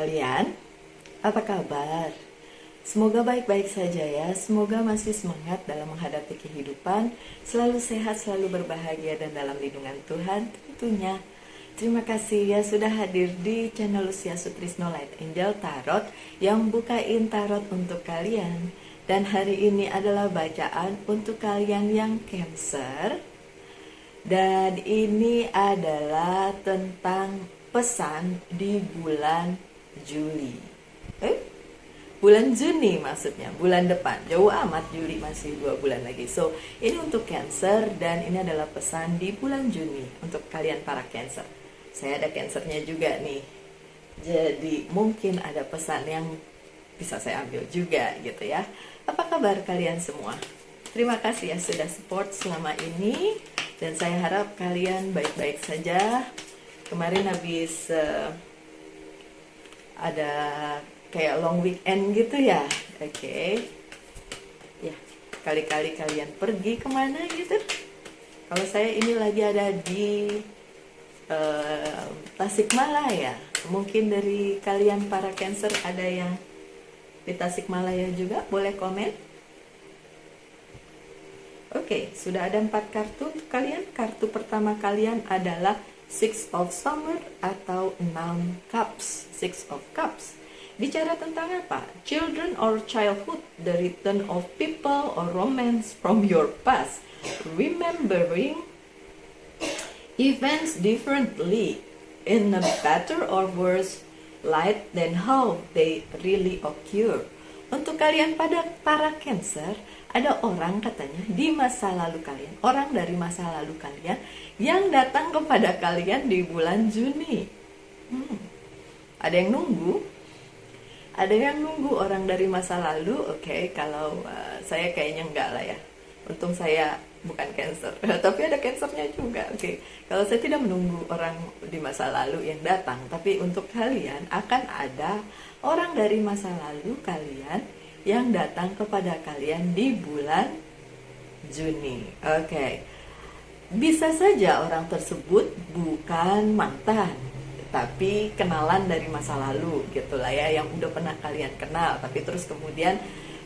kalian? Apa kabar? Semoga baik-baik saja ya. Semoga masih semangat dalam menghadapi kehidupan, selalu sehat, selalu berbahagia dan dalam lindungan Tuhan tentunya. Terima kasih ya sudah hadir di channel Lucia Sutrisno Light Angel Tarot yang bukain tarot untuk kalian. Dan hari ini adalah bacaan untuk kalian yang Cancer. Dan ini adalah tentang pesan di bulan Juli. Bulan Juni maksudnya, bulan depan. Jauh amat, Juli masih 2 bulan lagi. So, ini untuk Cancer dan ini adalah pesan di bulan Juni untuk kalian para Cancer. Saya ada Cancernya juga nih. Jadi, mungkin ada pesan yang bisa saya ambil juga gitu ya. Apa kabar kalian semua? Terima kasih ya sudah support selama ini. Dan saya harap kalian baik-baik saja. Kemarin habis ada kayak long weekend gitu ya. Oke. Ya, kali-kali kalian pergi kemana gitu. Kalau saya ini lagi ada di Tasikmalaya. Mungkin dari kalian para Cancer ada yang di Tasikmalaya juga, boleh komen. Oke, sudah ada 4 kartu untuk kalian. Kartu pertama kalian adalah Six of Summer atau 6 Cups. Six of Cups. Bicara tentang apa? Children or childhood, the return of people or romance from your past. Remembering events differently in a better or worse light than how they really occur. Untuk kalian pada para Cancer, ada orang katanya di masa lalu kalian, orang dari masa lalu kalian yang datang kepada kalian di bulan Juni. Ada yang nunggu? Ada yang nunggu orang dari masa lalu? Oke, kalau saya kayaknya enggak lah ya. Untung saya bukan Cancer, tapi ada Cancernya juga. Oke, kalau saya tidak menunggu orang di masa lalu yang datang, tapi untuk kalian akan ada orang dari masa lalu kalian yang datang kepada kalian di bulan Juni. Oke, bisa saja orang tersebut bukan mantan, tapi kenalan dari masa lalu gitulah ya, yang udah pernah kalian kenal, tapi terus kemudian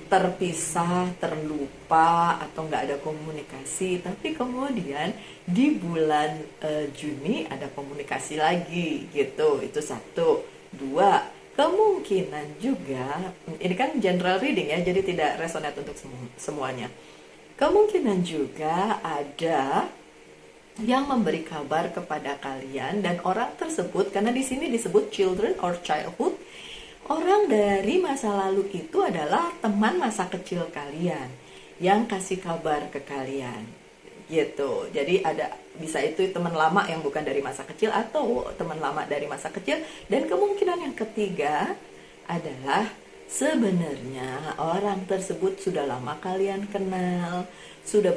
terpisah, terlupa, atau nggak ada komunikasi. Tapi kemudian di bulan Juni ada komunikasi lagi gitu. Itu 1. 2, kemungkinan juga, ini kan general reading ya, jadi tidak resonate untuk semuanya. Kemungkinan juga ada yang memberi kabar kepada kalian, dan orang tersebut, karena di sini disebut children or childhood, orang dari masa lalu itu adalah teman masa kecil kalian yang kasih kabar ke kalian gitu. Jadi ada, bisa itu teman lama yang bukan dari masa kecil atau teman lama dari masa kecil. Dan kemungkinan yang ketiga adalah sebenarnya orang tersebut sudah lama kalian kenal, sudah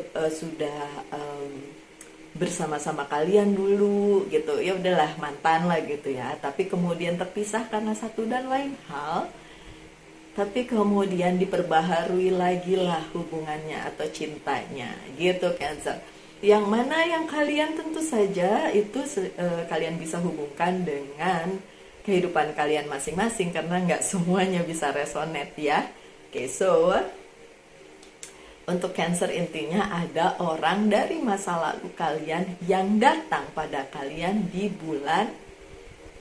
bersama-sama kalian dulu gitu, ya udahlah mantan lah gitu ya, tapi kemudian terpisah karena satu dan lain hal, tapi kemudian diperbaharui lagi lah hubungannya atau cintanya gitu Cancer. Yang mana yang kalian tentu saja itu kalian bisa hubungkan dengan kehidupan kalian masing-masing, karena nggak semuanya bisa resonate ya. Oke, so untuk Cancer intinya ada orang dari masa lalu kalian yang datang pada kalian di bulan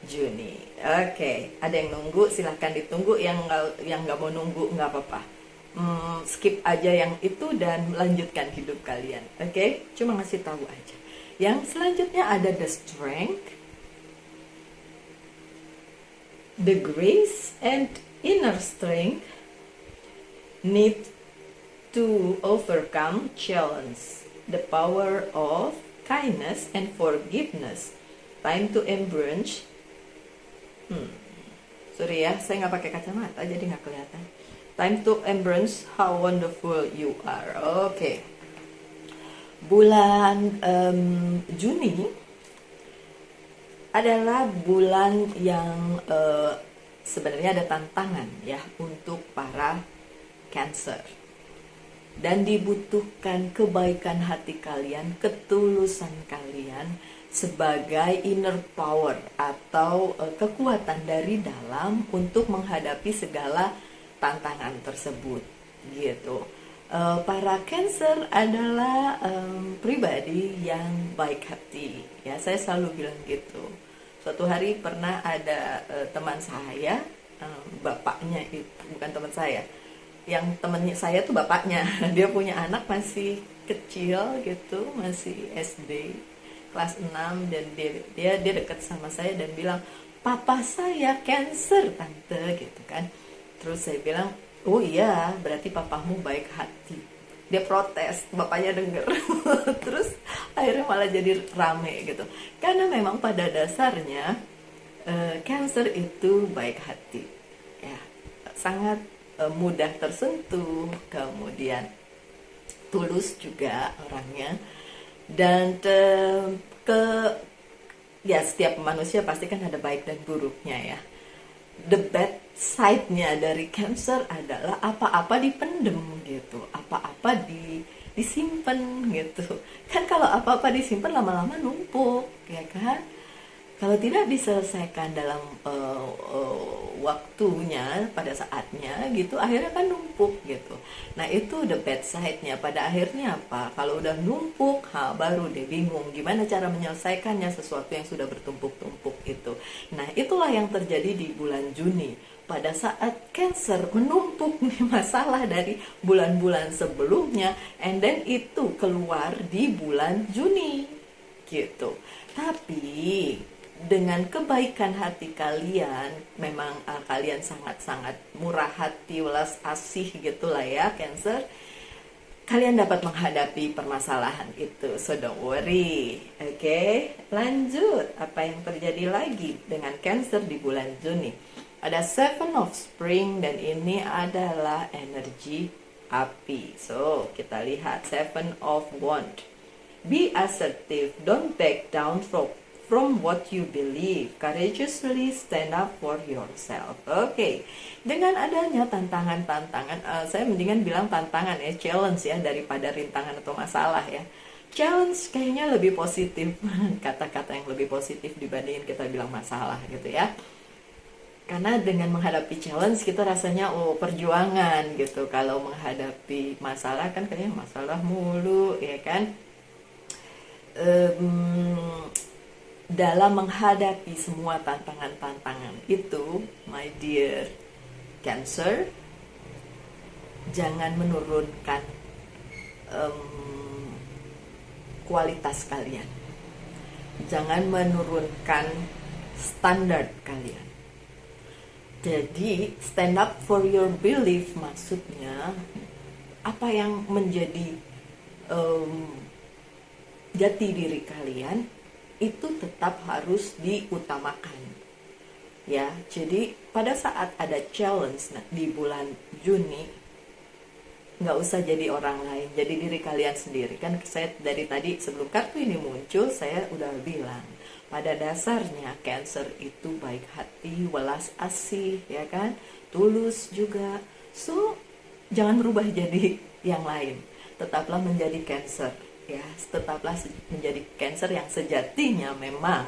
Juni. Oke, ada yang nunggu, silahkan ditunggu. Yang nggak mau nunggu nggak apa-apa. Skip aja yang itu dan lanjutkan hidup kalian. Oke, cuma ngasih tahu aja. Yang selanjutnya ada the strength, the grace and inner strength need to overcome challenge, the power of kindness and forgiveness, time to embrace. Sorry ya, saya nggak pakai kacamata jadi nggak kelihatan. Time to embrace how wonderful you are. Oke. Bulan Juni adalah bulan yang sebenarnya ada tantangan ya untuk para Cancer. Dan dibutuhkan kebaikan hati kalian, ketulusan kalian, sebagai inner power atau kekuatan dari dalam untuk menghadapi segala tantangan tersebut gitu. Para Cancer adalah pribadi yang baik hati ya, saya selalu bilang gitu. Suatu hari pernah ada teman saya, bapaknya itu bukan teman saya, yang temennya saya tuh bapaknya dia punya anak masih kecil gitu, masih SD kelas 6, dan dia dekat sama saya dan bilang, papa saya Cancer tante gitu kan. Terus saya bilang, oh iya berarti papamu baik hati. Dia protes, bapaknya denger. Terus akhirnya malah jadi rame gitu, karena memang pada dasarnya Cancer itu baik hati ya, sangat mudah tersentuh, kemudian tulus juga orangnya, dan ke ya setiap manusia pasti kan ada baik dan buruknya ya. The bad side-nya dari Cancer adalah apa-apa dipendem gitu, apa-apa disimpan gitu. Kan kalau apa-apa disimpan lama-lama numpuk, ya kan? Kalau tidak diselesaikan dalam waktunya, pada saatnya gitu, akhirnya kan numpuk gitu. Nah itu the bad side-nya. Pada akhirnya apa? Kalau udah numpuk, baru deh bingung gimana cara menyelesaikannya, sesuatu yang sudah bertumpuk-tumpuk itu. Nah itulah yang terjadi di bulan Juni. Pada saat Cancer menumpuk masalah dari bulan-bulan sebelumnya, and then itu keluar di bulan Juni gitu. Tapi dengan kebaikan hati kalian, memang kalian sangat-sangat murah hati, welas asih gitulah ya Cancer, kalian dapat menghadapi permasalahan itu, so don't worry. Oke, lanjut, apa yang terjadi lagi dengan Cancer di bulan Juni? Ada Seven of Spring, dan ini adalah energi api. So kita lihat Seven of Wand. Be assertive, don't back down from what you believe. Courageously stand up for yourself. Oke. Dengan adanya tantangan-tantangan, saya mendingan bilang tantangan ya, challenge ya, daripada rintangan atau masalah ya. Challenge kayaknya lebih positif, kata-kata yang lebih positif dibandingin kita bilang masalah gitu ya. Karena dengan menghadapi challenge kita rasanya perjuangan gitu. Kalau menghadapi masalah kan kayaknya masalah mulu ya kan. Dalam menghadapi semua tantangan-tantangan itu, my dear Cancer, jangan menurunkan kualitas kalian, jangan menurunkan standar kalian. Jadi stand up for your belief, maksudnya apa yang menjadi jati diri kalian itu tetap harus diutamakan ya. Jadi pada saat ada challenge di bulan Juni, nggak usah jadi orang lain, jadi diri kalian sendiri. Kan saya dari tadi sebelum kartu ini muncul, saya udah bilang pada dasarnya Cancer itu baik hati, welas asih ya kan, tulus juga. So jangan berubah jadi yang lain, tetaplah menjadi Cancer ya, tetaplah menjadi Cancer yang sejatinya memang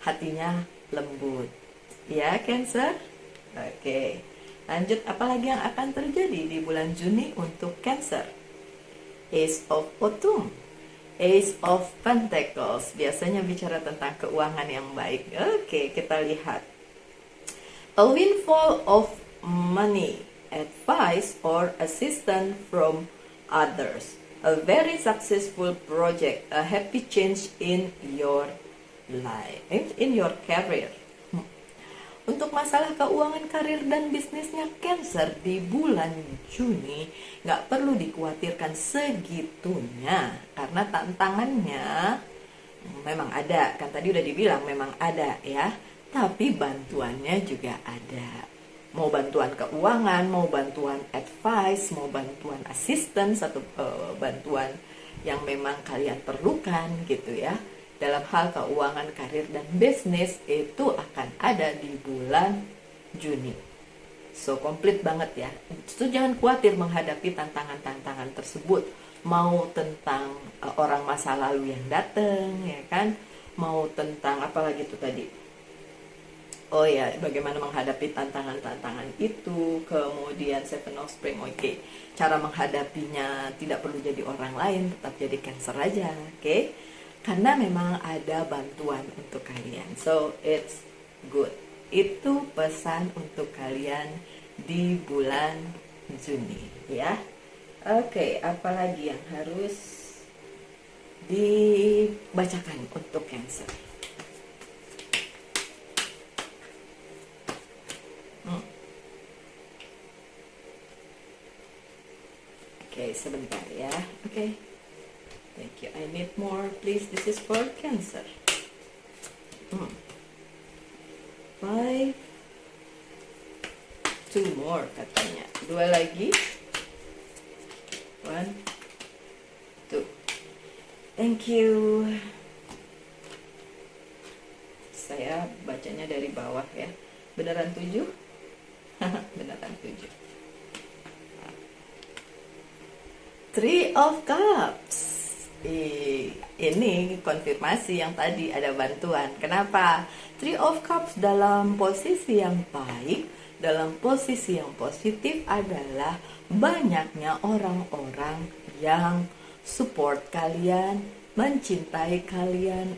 hatinya lembut ya Cancer. Oke, lanjut, apalagi yang akan terjadi di bulan Juni untuk Cancer? Ace of Autumn, Ace of Pentacles, biasanya bicara tentang keuangan yang baik. Oke, kita lihat. A windfall of money, advice or assistance from others, a very successful project, a happy change in your life, in your career. Untuk masalah keuangan, karir, dan bisnisnya Cancer di bulan Juni, nggak perlu dikhawatirkan segitunya, karena tantangannya memang ada, kan tadi udah dibilang memang ada ya, tapi bantuannya juga ada. Mau bantuan keuangan, mau bantuan advice, mau bantuan assistance, atau bantuan yang memang kalian perlukan gitu ya, dalam hal keuangan, karir, dan bisnis, itu akan ada di bulan Juni. So komplit banget ya. So jangan khawatir menghadapi tantangan-tantangan tersebut, mau tentang orang masa lalu yang datang ya kan, mau tentang apa lagi tuh tadi. Oh ya, bagaimana menghadapi tantangan-tantangan itu, kemudian Seven of Spring, oke. Cara menghadapinya tidak perlu jadi orang lain, tetap jadi Cancer aja, oke. Karena memang ada bantuan untuk kalian, so it's good. Itu pesan untuk kalian di bulan Juni, ya. Oke, apalagi yang harus dibacakan untuk Cancer? Oke, sebentar ya. Oke. Thank you. I need more, please. This is for Cancer. 5. 2 more katanya. 2 lagi. 1, 2. Thank you. Saya bacanya dari bawah ya. Beneran 7? Beneran 7. Three of Cups. Ini konfirmasi yang tadi ada bantuan. Kenapa? Three of Cups dalam posisi yang baik, dalam posisi yang positif adalah banyaknya orang-orang yang support kalian, mencintai kalian,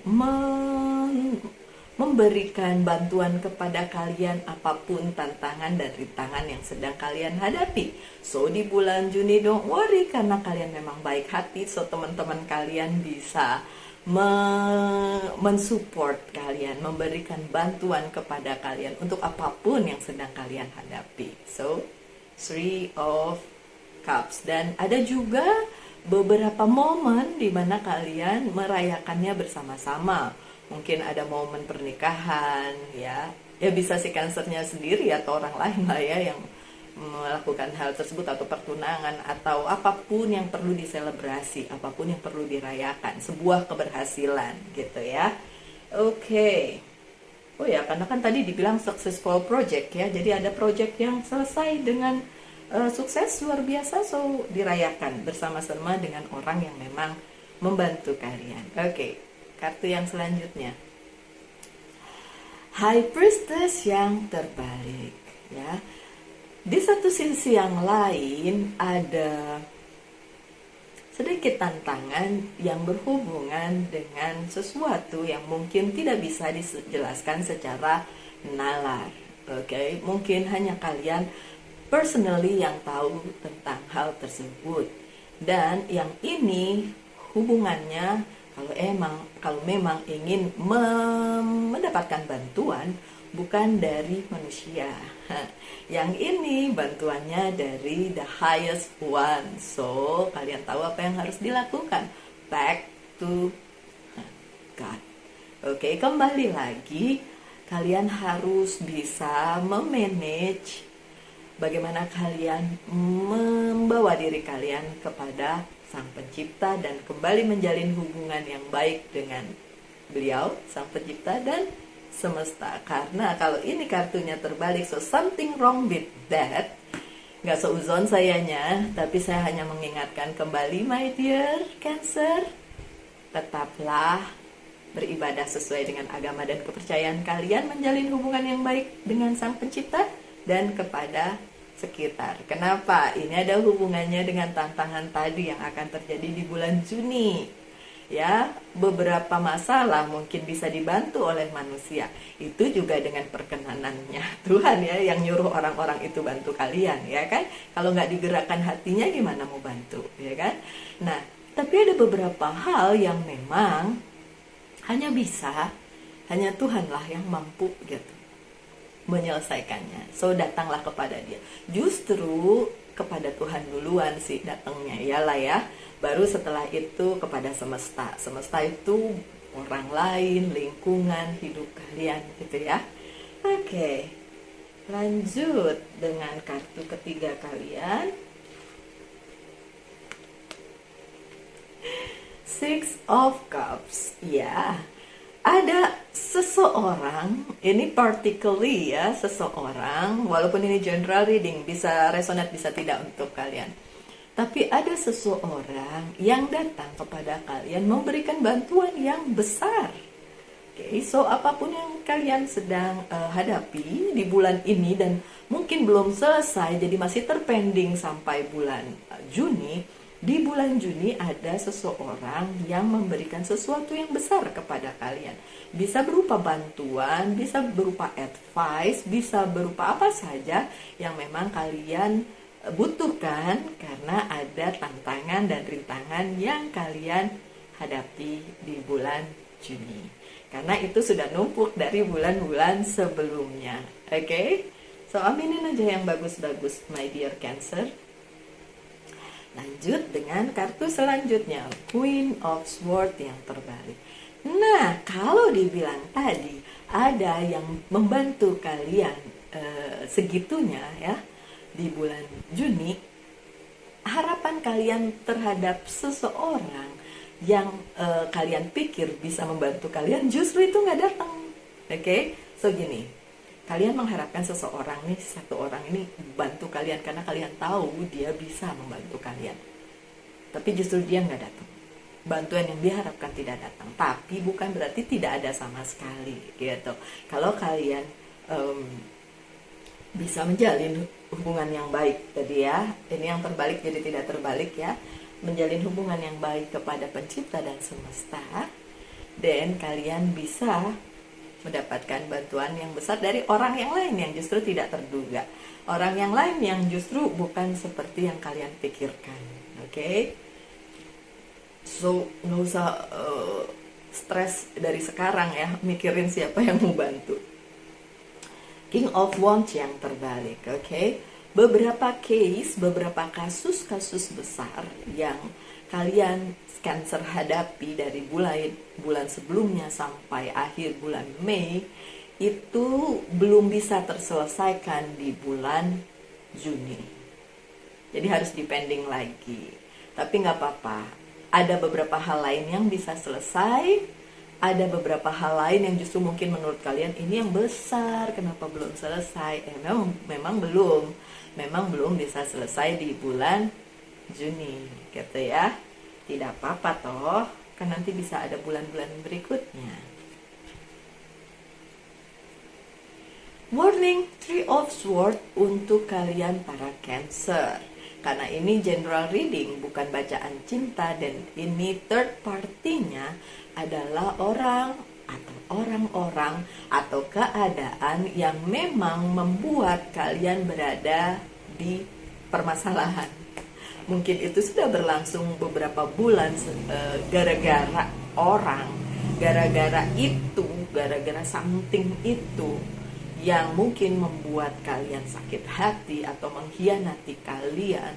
memberikan bantuan kepada kalian apapun tantangan dan rintangan yang sedang kalian hadapi. So di bulan Juni don't worry, karena kalian memang baik hati, so teman-teman kalian bisa mensupport kalian, memberikan bantuan kepada kalian untuk apapun yang sedang kalian hadapi. So 3 of Cups. Dan ada juga beberapa momen di mana kalian merayakannya bersama-sama. Mungkin ada momen pernikahan, ya bisa si Cancernya sendiri atau orang lain lah ya yang melakukan hal tersebut, atau pertunangan, atau apapun yang perlu diselebrasi, apapun yang perlu dirayakan, sebuah keberhasilan gitu ya. Oke. Oh ya, karena kan tadi dibilang successful project ya, jadi ada project yang selesai dengan sukses luar biasa, so dirayakan bersama-sama dengan orang yang memang membantu kalian. Oke. Kartu yang selanjutnya, High Priestess yang terbalik ya. Di satu sisi yang lain ada sedikit tantangan yang berhubungan dengan sesuatu yang mungkin tidak bisa dijelaskan secara nalar. Oke, mungkin hanya kalian personally yang tahu tentang hal tersebut. Dan yang ini hubungannya, kalau memang ingin mendapatkan bantuan bukan dari manusia. Yang ini bantuannya dari the highest one. So, kalian tahu apa yang harus dilakukan? Back to God. Oke, kembali lagi, kalian harus bisa memanage bagaimana kalian membawa diri kalian kepada Sang Pencipta dan kembali menjalin hubungan yang baik dengan beliau, Sang Pencipta dan semesta. Karena kalau ini kartunya terbalik, so something wrong with that. Gak seuzon sayanya, tapi saya hanya mengingatkan kembali, my dear Cancer, tetaplah beribadah sesuai dengan agama dan kepercayaan kalian, menjalin hubungan yang baik dengan Sang Pencipta dan kepada sekitar. Kenapa? Ini ada hubungannya dengan tantangan tadi yang akan terjadi di bulan Juni. Ya, beberapa masalah mungkin bisa dibantu oleh manusia. Itu juga dengan perkenanannya Tuhan ya, yang nyuruh orang-orang itu bantu kalian, ya kan? Kalau nggak digerakkan hatinya gimana mau bantu, ya kan? Nah, tapi ada beberapa hal yang memang hanya Tuhanlah yang mampu gitu menyelesaikannya. So datanglah kepada Dia. Justru kepada Tuhan duluan sih datangnya, iyalah ya. Baru setelah itu kepada semesta. Semesta itu orang lain, lingkungan hidup kalian gitu ya. Oke. Lanjut dengan kartu ketiga kalian. Six of Cups. Ya. Ada seseorang, ini particularly ya, seseorang, walaupun ini general reading, bisa resonate, bisa tidak untuk kalian. Tapi ada seseorang yang datang kepada kalian memberikan bantuan yang besar. Oke, so apapun yang kalian sedang hadapi di bulan ini dan mungkin belum selesai, jadi masih terpending sampai bulan Juni. Di bulan Juni ada seseorang yang memberikan sesuatu yang besar kepada kalian. Bisa berupa bantuan, bisa berupa advice, bisa berupa apa saja yang memang kalian butuhkan karena ada tantangan dan rintangan yang kalian hadapi di bulan Juni. Karena itu sudah numpuk dari bulan-bulan sebelumnya. Oke? So, aminin aja yang bagus-bagus, my dear Cancer. Lanjut dengan kartu selanjutnya, Queen of Swords yang terbalik. Nah, kalau dibilang tadi ada yang membantu kalian segitunya ya di bulan Juni, harapan kalian terhadap seseorang yang kalian pikir bisa membantu kalian justru itu nggak datang. Oke? So gini, kalian mengharapkan seseorang nih, satu orang ini bantu kalian karena kalian tahu dia bisa membantu kalian. Tapi justru dia nggak datang. Bantuan yang diharapkan tidak datang. Tapi bukan berarti tidak ada sama sekali gitu. Kalau kalian bisa menjalin hubungan yang baik tadi ya, ini yang terbalik jadi tidak terbalik ya, menjalin hubungan yang baik kepada pencipta dan semesta, dan kalian bisa mendapatkan bantuan yang besar dari orang yang lain yang justru tidak terduga. Orang yang lain yang justru bukan seperti yang kalian pikirkan. Oke? So, nggak usah stres dari sekarang ya, mikirin siapa yang mau bantu. King of Wands yang terbalik. Oke? Beberapa case, beberapa kasus-kasus besar yang kalian Cancer hadapi dari bulan sebelumnya sampai akhir bulan Mei itu belum bisa terselesaikan di bulan Juni. Jadi harus dipending lagi. Tapi nggak apa-apa. Ada beberapa hal lain yang bisa selesai. Ada beberapa hal lain yang justru mungkin menurut kalian ini yang besar, kenapa belum selesai? Memang belum. Memang belum bisa selesai di bulan Juni, gitu ya. Tidak apa-apa toh, kan nanti bisa ada bulan-bulan berikutnya. Warning, Three of Swords untuk kalian para Cancer. Karena ini general reading, bukan bacaan cinta, dan ini third partinya adalah orang atau orang-orang atau keadaan yang memang membuat kalian berada di permasalahan. Mungkin itu sudah berlangsung beberapa bulan gara-gara orang, gara-gara itu, gara-gara something itu yang mungkin membuat kalian sakit hati atau mengkhianati kalian.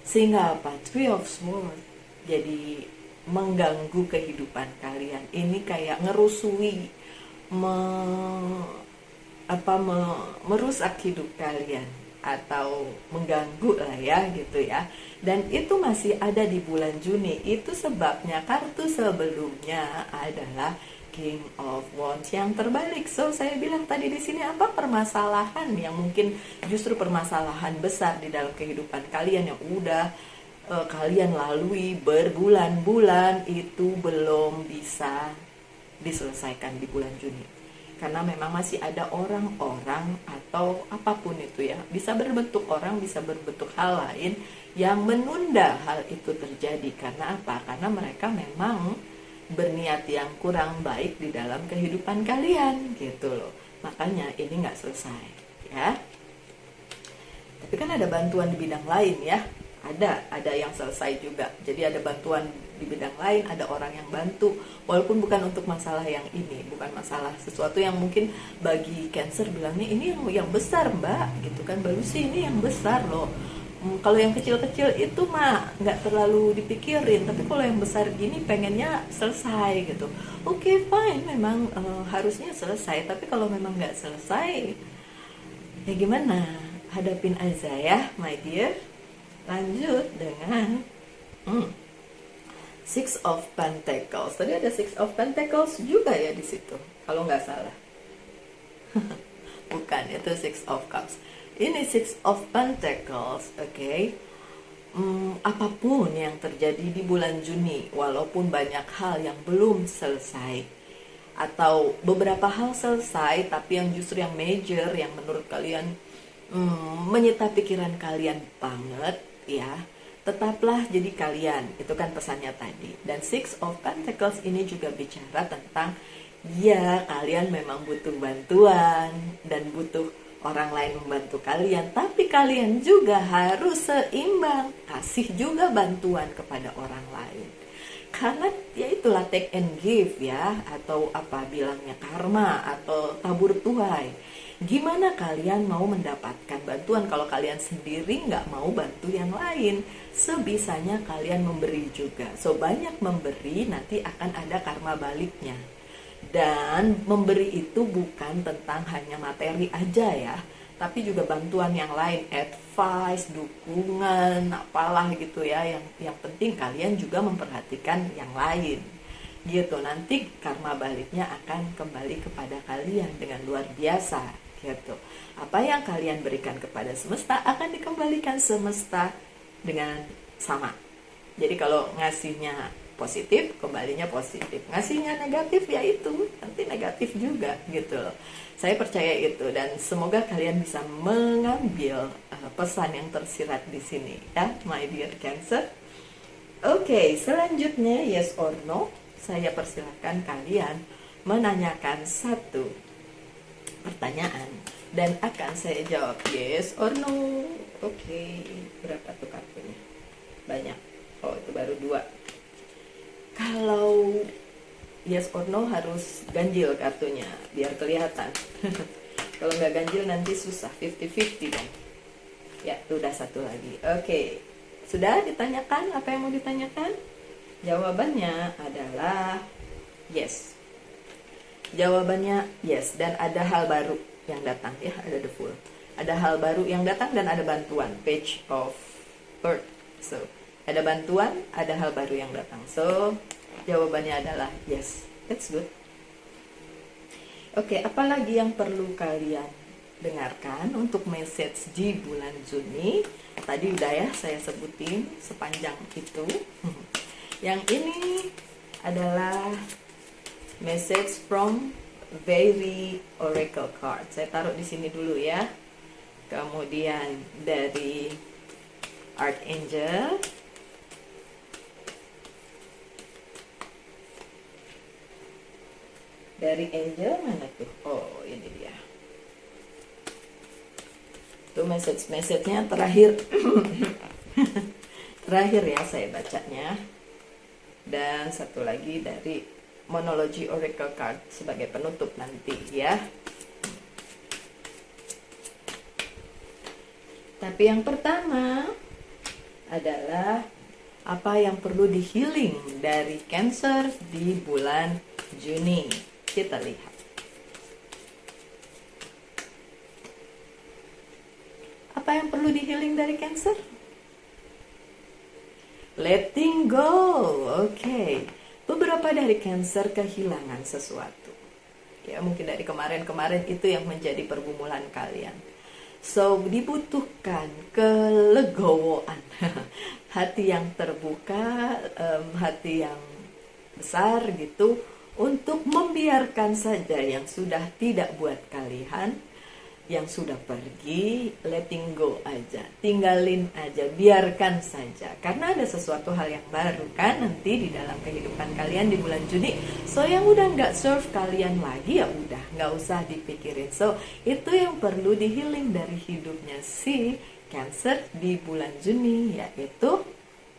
Sehingga apa? Three of Swords jadi mengganggu kehidupan kalian. Ini kayak ngerusui, merusak hidup kalian atau mengganggu lah ya gitu ya. Dan itu masih ada di bulan Juni. Itu sebabnya kartu sebelumnya adalah King of Wands yang terbalik. So saya bilang tadi di sini apa permasalahan yang mungkin justru permasalahan besar di dalam kehidupan kalian yang udah kalian lalui berbulan-bulan itu belum bisa diselesaikan di bulan Juni. Karena memang masih ada orang-orang atau apapun itu ya, bisa berbentuk orang, bisa berbentuk hal lain yang menunda hal itu terjadi. Karena apa? Karena mereka memang berniat yang kurang baik di dalam kehidupan kalian gitu loh. Makanya ini nggak selesai ya. Tapi kan ada bantuan di bidang lain ya. Ada yang selesai juga. Jadi ada bantuan di bidang lain, ada orang yang bantu, walaupun bukan untuk masalah yang ini, bukan masalah sesuatu yang mungkin bagi Cancer bilangnya ini yang besar mbak, gitu kan, baru sih ini yang besar loh. Kalau yang kecil-kecil itu mah nggak terlalu dipikirin, tapi kalau yang besar gini pengennya selesai gitu. Oke, fine, memang harusnya selesai, tapi kalau memang nggak selesai, ya gimana? Hadapin aja ya, my dear. Lanjut dengan Six of Pentacles. Tadi ada Six of Pentacles juga ya di situ, kalau nggak salah. Bukan, itu Six of Cups. Ini Six of Pentacles, oke. Apapun yang terjadi di bulan Juni, walaupun banyak hal yang belum selesai, atau beberapa hal selesai tapi yang justru yang major yang menurut kalian menyita pikiran kalian banget ya, tetaplah jadi kalian. Itu kan pesannya tadi. Dan Six of Pentacles ini juga bicara tentang ya kalian memang butuh bantuan dan butuh orang lain membantu kalian, tapi kalian juga harus seimbang, kasih juga bantuan kepada orang lain. Karena ya itulah take and give ya, atau apa bilangnya karma atau tabur tuai. Gimana kalian mau mendapatkan bantuan kalau kalian sendiri nggak mau bantu yang lain? Sebisanya kalian memberi juga. So banyak memberi nanti akan ada karma baliknya. Dan memberi itu bukan tentang hanya materi aja ya, tapi juga bantuan yang lain, advice, dukungan, apalah gitu ya. Yang penting kalian juga memperhatikan yang lain. Gitu, nanti karma baliknya akan kembali kepada kalian dengan luar biasa gitu. Apa yang kalian berikan kepada semesta akan dikembalikan semesta dengan sama. Jadi kalau ngasihnya positif, kembalinya positif. Ngasihnya negatif ya itu nanti negatif juga gitu loh. Saya percaya itu dan semoga kalian bisa mengambil pesan yang tersirat di sini ya, my dear Cancer. Oke, selanjutnya yes or no. Saya persilakan kalian menanyakan satu pertanyaan dan akan saya jawab yes or no. Oke, berapa tuh kartunya? Banyak. Oh, itu baru 2. Kalau yes or no harus ganjil kartunya biar kelihatan. Kalau nggak ganjil nanti susah, 50-50 kan. Ya, itu udah satu lagi. Oke, sudah ditanyakan apa yang mau ditanyakan? Jawabannya adalah yes. Jawabannya yes, dan ada hal baru yang datang ya, ada the Fool. Ada hal baru yang datang dan ada bantuan, Page of Earth. So, ada bantuan, ada hal baru yang datang. So, jawabannya adalah yes. That's good. Oke, apalagi yang perlu kalian dengarkan untuk message di bulan Juni? Tadi udah ya saya sebutin sepanjang itu. Yang ini adalah message from very oracle card. Saya taruh di sini dulu ya. Kemudian dari Archangel, dari angel mana tuh? Oh, ini dia. Itu message-nya terakhir. Terakhir ya saya bacanya. Dan satu lagi dari Monology Oracle Card sebagai penutup nanti ya. Tapi yang pertama adalah apa yang perlu di healing dari Cancer di bulan Juni. Kita lihat. Apa yang perlu di healing dari Cancer? Letting go. Oke. Beberapa dari Cancer kehilangan sesuatu. Ya, mungkin dari kemarin-kemarin itu yang menjadi pergumulan kalian. So, dibutuhkan kelegowoan. Hati yang terbuka, hati yang besar gitu, untuk membiarkan saja yang sudah tidak buat kalian, yang sudah pergi, letting go aja, tinggalin aja, biarkan saja. Karena ada sesuatu hal yang baru kan nanti di dalam kehidupan kalian di bulan Juni. So yang udah nggak serve kalian lagi ya udah nggak usah dipikirin. So itu yang perlu di healing dari hidupnya si Cancer di bulan Juni, yaitu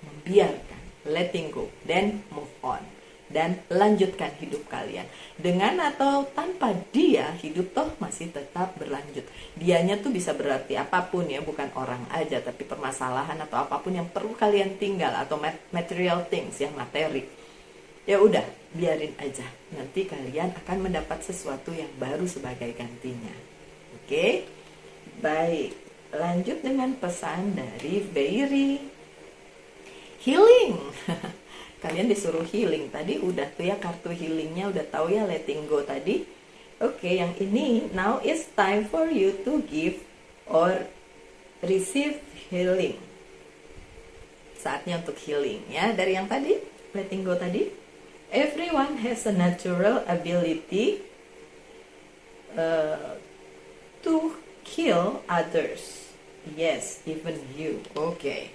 membiarkan, letting go, then move on. Dan lanjutkan hidup kalian. Dengan atau tanpa dia, hidup toh masih tetap berlanjut. Dianya tuh bisa berarti apapun ya, bukan orang aja, tapi permasalahan atau apapun yang perlu kalian tinggal, atau material things, yang materi. Ya udah, biarin aja. Nanti kalian akan mendapat sesuatu yang baru sebagai gantinya. Oke? Baik, lanjut dengan pesan dari Very Healing. Kalian disuruh healing. Tadi udah tuh ya kartu healingnya, udah tahu ya letting go tadi. Oke, yang ini now is time for you to give or receive healing. Saatnya untuk healing ya. Dari yang tadi letting go tadi, Everyone has a natural ability to kill others. Yes, even you. Oke.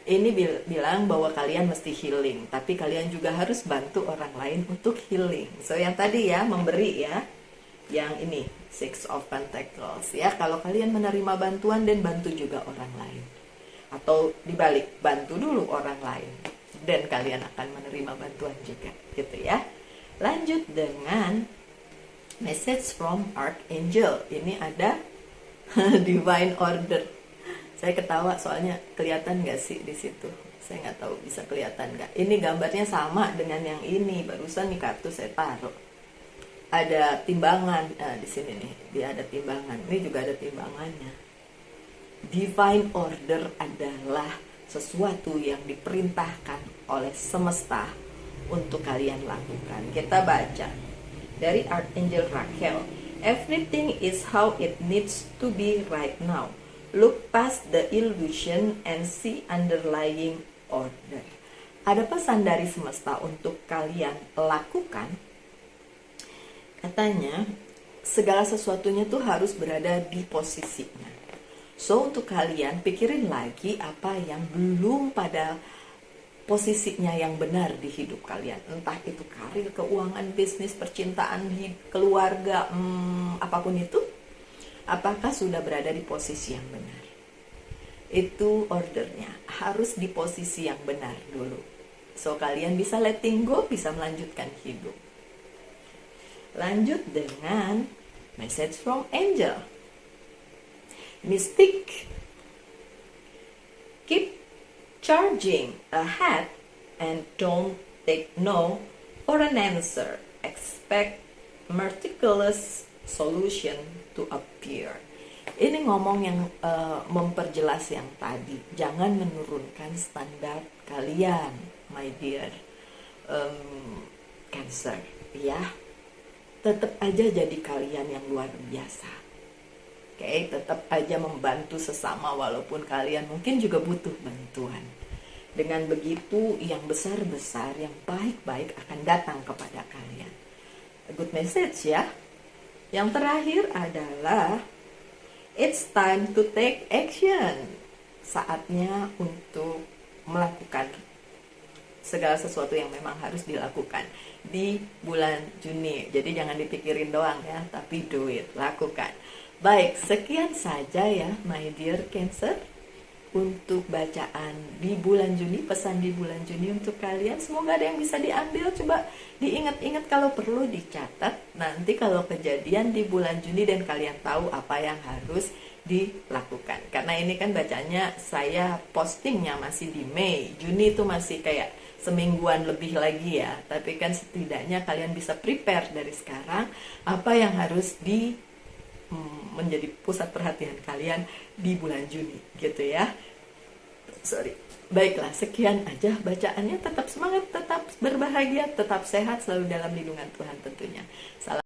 Ini bilang bahwa kalian mesti healing, tapi kalian juga harus bantu orang lain untuk healing. So yang tadi ya, memberi ya. Yang ini, Six of Pentacles ya. Kalau kalian menerima bantuan dan bantu juga orang lain. Atau dibalik, bantu dulu orang lain dan kalian akan menerima bantuan juga, gitu ya. Lanjut dengan message from Archangel. Ini ada divine order. Saya ketawa soalnya kelihatan nggak sih di situ? Saya nggak tahu bisa kelihatan nggak. Ini gambarnya sama dengan yang ini. Barusan nih kartu saya taruh. Ada timbangan. Nah, di sini nih dia ada timbangan. Ini juga ada timbangannya. Divine order adalah sesuatu yang diperintahkan oleh semesta untuk kalian lakukan. Kita baca dari Archangel Raquel. Everything is how it needs to be right now. Look past the illusion and see underlying order. Ada pesan dari semesta untuk kalian lakukan. Katanya, segala sesuatunya tuh harus berada di posisinya. So, untuk kalian pikirin lagi apa yang belum pada posisinya yang benar di hidup kalian. Entah itu karir, keuangan, bisnis, percintaan, keluarga, apapun itu. Apakah sudah berada di posisi yang benar? Itu ordernya. Harus di posisi yang benar dulu. So, kalian bisa letting go, bisa melanjutkan hidup. Lanjut dengan message from angel. Mystic. Keep charging ahead and don't take no for an answer. Expect miraculous solution to appear. Ini ngomong yang memperjelas yang tadi. Jangan menurunkan standar kalian, my dear Cancer, ya. Tetap aja jadi kalian yang luar biasa. Oke, tetap aja membantu sesama walaupun kalian mungkin juga butuh bantuan. Dengan begitu, yang besar-besar, yang baik-baik akan datang kepada kalian. A good message ya. Yang terakhir adalah it's time to take action. Saatnya untuk melakukan segala sesuatu yang memang harus dilakukan di bulan Juni. Jadi jangan dipikirin doang ya, tapi do it, lakukan. Baik, sekian saja ya my dear Cancer untuk bacaan di bulan Juni, pesan di bulan Juni untuk kalian. Semoga ada yang bisa diambil, coba diingat-ingat, kalau perlu dicatat. Nanti kalau kejadian di bulan Juni dan kalian tahu apa yang harus dilakukan. Karena ini kan bacanya saya postingnya masih di Mei, Juni itu masih kayak semingguan lebih lagi ya. Tapi kan setidaknya kalian bisa prepare dari sekarang apa yang harus menjadi pusat perhatian kalian di bulan Juni gitu ya. Baiklah, sekian aja bacaannya. Tetap semangat, tetap berbahagia, tetap sehat, selalu dalam lindungan Tuhan tentunya. Salam.